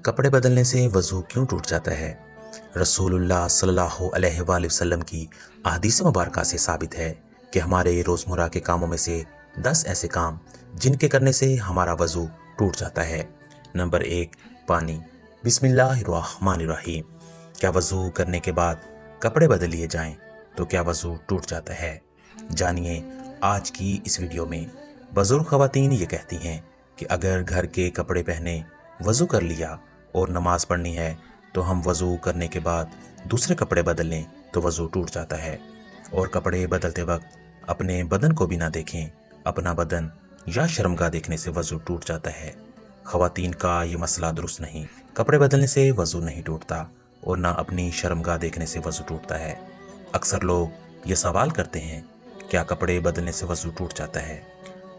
कपड़े बदलने से वज़ू क्यों टूट जाता है? रसूलुल्लाह सल्लल्लाहु अलैहि वसल्लम की अहदीस मुबारका से साबित है कि हमारे रोज़मर्रा के कामों में से 10 ऐसे काम जिनके करने से हमारा वज़ू टूट जाता है। नंबर 1, पानी। बिस्मिल्लाहिर्रहमानिर्रहीम। क्या वज़ू करने के बाद कपड़े बदल लिए जाएं तो क्या वज़ू टूट जाता है? जानिए आज की इस वीडियो में। बुज़ुर्ग ख़वातीन ये कहती हैं कि अगर घर के कपड़े पहने वज़ू कर लिया और नमाज पढ़नी है तो हम वज़ू करने के बाद दूसरे कपड़े बदल लें तो वज़ू टूट जाता है। और कपड़े बदलते वक्त अपने बदन को भी ना देखें, अपना बदन या शर्मगाह देखने से वज़ू टूट जाता है। ख़वातीन का ये मसला दुरुस्त नहीं। कपड़े बदलने से वज़ू नहीं टूटता और ना अपनी शर्मगाह देखने से वज़ू टूटता है। अक्सर लोग ये सवाल करते हैं, क्या कपड़े बदलने से वज़ू टूट जाता है?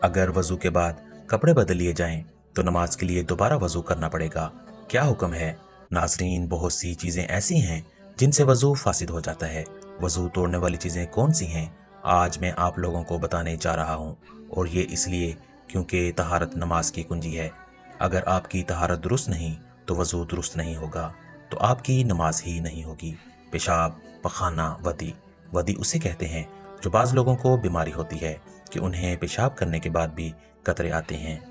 अगर वज़ू के बाद कपड़े बदल लिए जाएं तो नमाज के लिए दोबारा वज़ू करना पड़ेगा। क्या हुक्म है? नाज़रीन, बहुत सी चीज़ें ऐसी हैं जिनसे वज़ू फासिद हो जाता है। वज़ू तोड़ने वाली चीज़ें कौन सी हैं, आज मैं आप लोगों को बताने जा रहा हूँ। और ये इसलिए क्योंकि तहारत नमाज की कुंजी है। अगर आपकी तहारत दुरुस्त नहीं तो वज़ू दुरुस्त नहीं होगा, तो आपकी नमाज ही नहीं होगी। पेशाब, पखाना, वदी उसे कहते हैं जो बाज़ लोगों को बीमारी होती है कि उन्हें पेशाब करने के बाद भी कतरे आते हैं।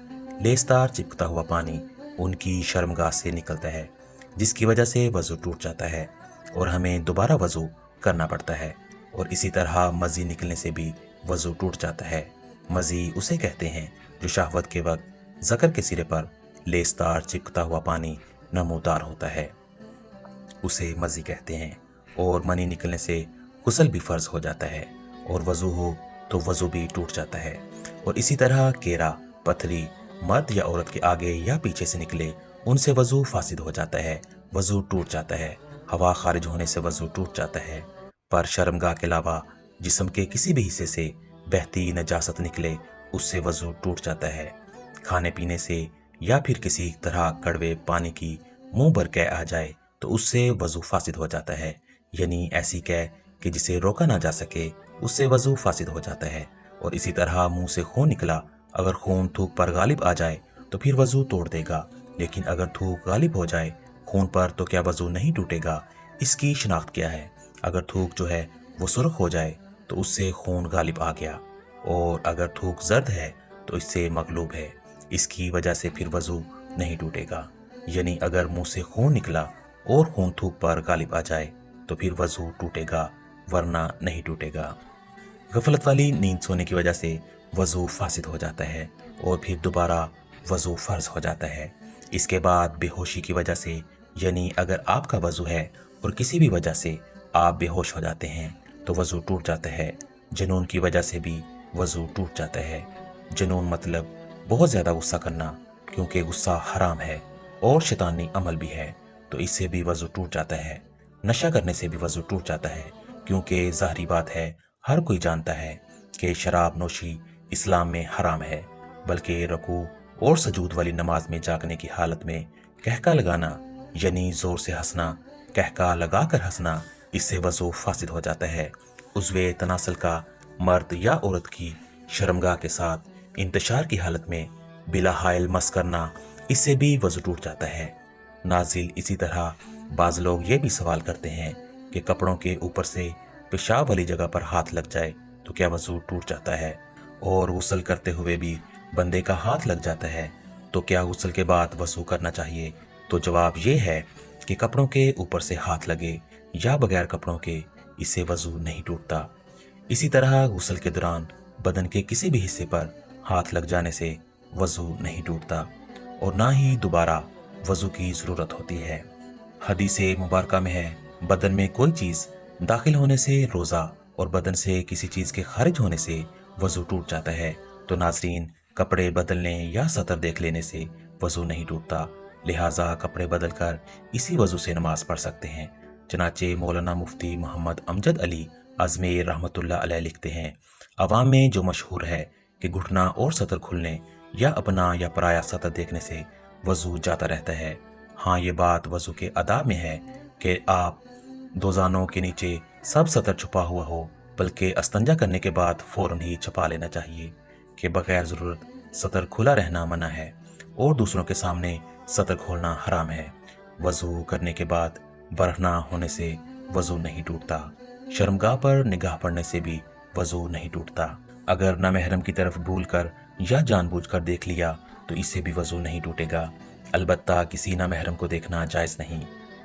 लेसदार चिपकता हुआ पानी उनकी शर्मगाह से निकलता है, जिसकी वजह से वज़ू टूट जाता है और हमें दोबारा वज़ू करना पड़ता है। और इसी तरह मज़ी निकलने से भी वज़ू टूट जाता है। मज़ी उसे कहते हैं जो शहवत के वक्त ज़कर के सिरे पर लेसदार चिपकता हुआ पानी नमूदार होता है, उसे मज़ी कहते हैं। और मनी निकलने से गुस्ल भी फ़र्ज हो जाता है और वज़ू हो तो वज़ू भी टूट जाता है। और इसी तरह केरा, पथरी मर्द या औरत के आगे या पीछे से निकले उनसे वज़ू फासिद हो जाता है, वज़ू टूट जाता है। हवा खारिज होने से वज़ू टूट जाता है। पर शर्मगाह के अलावा जिस्म के किसी भी हिस्से से बहती नजासत निकले उससे वज़ू टूट जाता है। खाने पीने से या फिर किसी तरह कड़वे पानी की मुंह भर कह आ जाए तो उससे वज़ू फासिद हो जाता है। यानी ऐसी कह कि जिसे रोका ना जा सके उससे वज़ू फासिद हो जाता है। और इसी तरह मुंह से खून निकला, अगर खून थूक पर गालिब आ जाए तो फिर वज़ू तोड़ देगा। लेकिन अगर थूक गालिब हो जाए खून पर तो क्या वज़ू नहीं टूटेगा? इसकी शनाख्त क्या है? अगर थूक जो है वो सुर्ख हो जाए तो उससे खून गालिब आ गया, और अगर थूक जर्द है तो इससे मगलूब है, इसकी वजह से फिर वज़ू नहीं टूटेगा। यानी अगर मुंह से खून निकला और खून थूक पर गालिब आ जाए तो फिर वज़ू टूटेगा, वरना नहीं टूटेगा। गफलत वाली नींद सोने की वजह से वज़ू फासिद हो जाता है और फिर दोबारा वज़ू फ़र्ज हो जाता है। इसके बाद बेहोशी की वजह से, यानी अगर आपका वज़ू है और किसी भी वजह से आप बेहोश हो जाते हैं तो वज़ू टूट जाता है। जुनून की वजह से भी वज़ू टूट जाता है। जुनून मतलब बहुत ज़्यादा गुस्सा करना, क्योंकि गुस्सा हराम है और शैतानी अमल भी है, तो इससे भी वज़ू टूट जाता है। नशा करने से भी वज़ू टूट जाता है, क्योंकि ज़ाहिरी बात है हर कोई जानता है कि शराब नोशी इस्लाम में हराम है। बल्कि रकू और सजूद वाली नमाज में जागने की हालत में कहका लगाना, यानी ज़ोर से हंसना, कहका लगा कर हंसना, इससे वज़ू फासिद हो जाता है। उज़्वे तनासल का मर्द या औरत की शर्मगाह के साथ इंतशार की हालत में बिला हाइल मस करना, इससे भी वज़ू टूट जाता है। नाज़िल, इसी तरह बाज़ लोग ये भी सवाल करते हैं कि कपड़ों के ऊपर से पेशाब वाली जगह पर हाथ लग जाए तो क्या वज़ू टूट जाता है? और गुस्ल करते हुए भी बंदे का हाथ लग जाता है तो क्या गुस्ल के बाद वज़ू करना चाहिए? तो जवाब ये है कि कपड़ों के ऊपर से हाथ लगे या बगैर कपड़ों के, इससे वज़ू नहीं टूटता। इसी तरह गुस्ल के दौरान बदन के किसी भी हिस्से पर हाथ लग जाने से वज़ू नहीं टूटता और ना ही दोबारा वज़ू की ज़रूरत होती है। हदीस मुबारका में है, बदन में कोई चीज़ दाखिल होने से रोज़ा और बदन से किसी चीज़ के खारिज होने से वज़ू टूट जाता है। तो नाज़रीन, कपड़े बदलने या सतर देख लेने से वज़ू नहीं टूटता, लिहाजा कपड़े बदल कर इसी वज़ू से नमाज पढ़ सकते हैं। चनाचे मौलाना मुफ्ती मोहम्मद अमजद अली अजमेर रहमतुल्लाह अलैह लिखते हैं, अवाम में जो मशहूर है कि घुटना और सतर खुलने या अपना या पराया सतर देखने से वज़ू जाता रहता है। हाँ, ये बात वज़ू के आदाब में है कि आप दोजानों के नीचे सब सतर छुपा हुआ हो, बल्कि अस्तंजा करने के बाद फ़ौरन ही छुपा लेना चाहिए कि बगैर ज़रूरत सतर खुला रहना मना है और दूसरों के सामने सतर खोलना हराम है। वज़ू करने के बाद बरहना होने से वज़ू नहीं टूटता। शर्मगाह पर निगाह पड़ने से भी वज़ू नहीं टूटता। अगर नामहरम की तरफ भूलकर या जानबूझकर देख लिया तो इससे भी वज़ू नहीं टूटेगा। अलबत्ता किसी नामहरम को देखना जायज़ नहीं।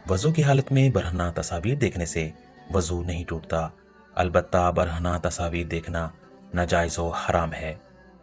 वज़ू की हालत में बरहना तस्वीर देखने से वज़ू नहीं टूटता। अलबत्ता बरहना तस्वीर देखना नाजायज़ व हराम है।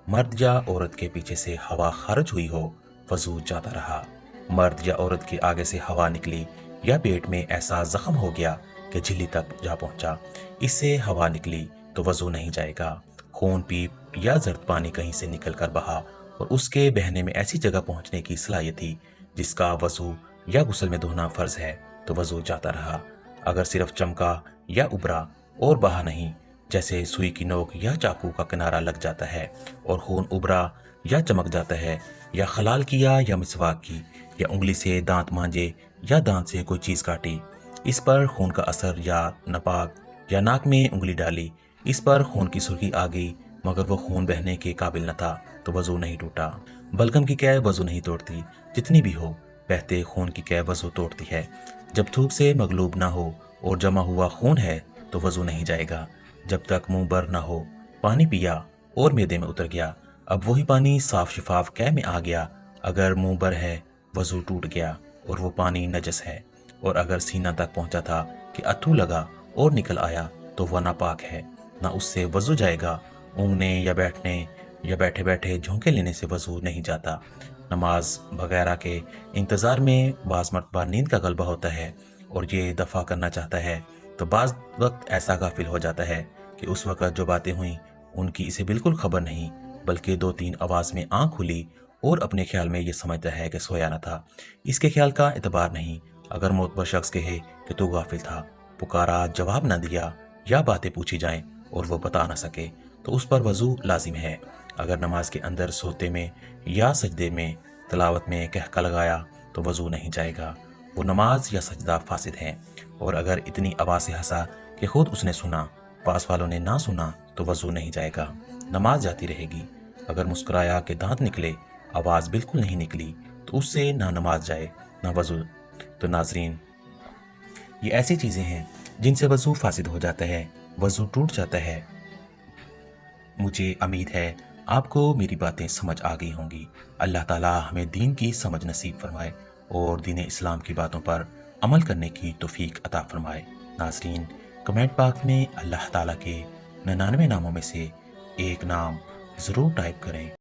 मर्द या औरत के पीछे से हवा खारिज हुई हो, वज़ू जाता रहा। मर्द या औरत के आगे से हवा निकली या पेट में ऐसा जख्म हो गया कि झिल्ली तक जा पहुंचा, इससे हवा निकली तो वज़ू नहीं जाएगा। खून पीप या जर्द पानी कहीं से निकल कर बहा और उसके बहने में ऐसी जगह पहुंचने की सलाहियत थी जिसका वज़ू या गुस्ल में धोना फ़र्ज है, तो वज़ू जाता रहा। अगर सिर्फ चमका या उभरा और बहा नहीं, जैसे सुई की नोक या चाकू का किनारा लग जाता है और खून उभरा या चमक जाता है, या खलाल किया या मिसवाक की, या उंगली से दांत मांजे या दांत से कोई चीज़ काटी, इस पर खून का असर, या नापाक या नाक में उंगली डाली, इस पर खून की सुर्खी आ गई मगर वो खून बहने के काबिल न था, तो वज़ू नहीं टूटा। बलगम की कै वज़ू नहीं तोड़ती, जितनी भी हो, बहते खून की कै वज़ू तोड़ती है। जब थूक से मगलूब ना हो और जमा हुआ खून है तो वज़ू नहीं जाएगा। जब तक मुंह बर ना हो, पानी पिया और मैदे में उतर गया, अब वही पानी साफ शिफाफ कै में आ गया। अगर मुंह बर है, वज़ू टूट गया और वो पानी नजस है। और अगर सीना तक पहुंचा था कि अथू लगा और निकल आया तो वह नापाक है, ना उससे वज़ू जाएगा। ऊँघने या बैठे बैठे झोंके लेने से वज़ू नहीं जाता। नमाज वगैरह के इंतज़ार में बाज़ मरतबा नींद का गलबा होता है और ये दफ़ा करना चाहता है, तो बाज़ वक्त ऐसा गाफिल हो जाता है कि उस वक़्त जो बातें हुई उनकी इसे बिल्कुल खबर नहीं, बल्कि 2-3 आवाज़ में आँख खुली और अपने ख्याल में ये समझता है कि सोया न था। इसके ख्याल का एतबार नहीं। अगर मोतबर शख्स कहे कि तू गाफिल था, पुकारा, जवाब न दिया, या बातें पूछी जाएं और वो बता न सके, तो उस पर वज़ू लाजिम है। अगर नमाज के अंदर सोते में या सजदे में तिलावत में कहका लगाया तो वज़ू नहीं जाएगा, वो नमाज या सजदा फासिद है। और अगर इतनी आवाज़ से हंसा कि खुद उसने सुना, पास वालों ने ना सुना, तो वज़ू नहीं जाएगा, नमाज जाती रहेगी। अगर मुस्कुराया कि दांत निकले, आवाज़ बिल्कुल नहीं निकली, तो उससे ना नमाज जाए ना वज़ू। तो नाजरीन, ये ऐसी चीज़ें हैं जिनसे वज़ू फासिद हो जाता है, वज़ू टूट जाता है। मुझे उम्मीद है आपको मेरी बातें समझ आ गई होंगी। अल्लाह ताला हमें दीन की समझ नसीब फरमाए और दीन इस्लाम की बातों पर अमल करने की तौफीक अता फरमाए। नाजरीन, कमेंट बॉक्स में अल्लाह ताला के 99 नामों में से एक नाम ज़रूर टाइप करें।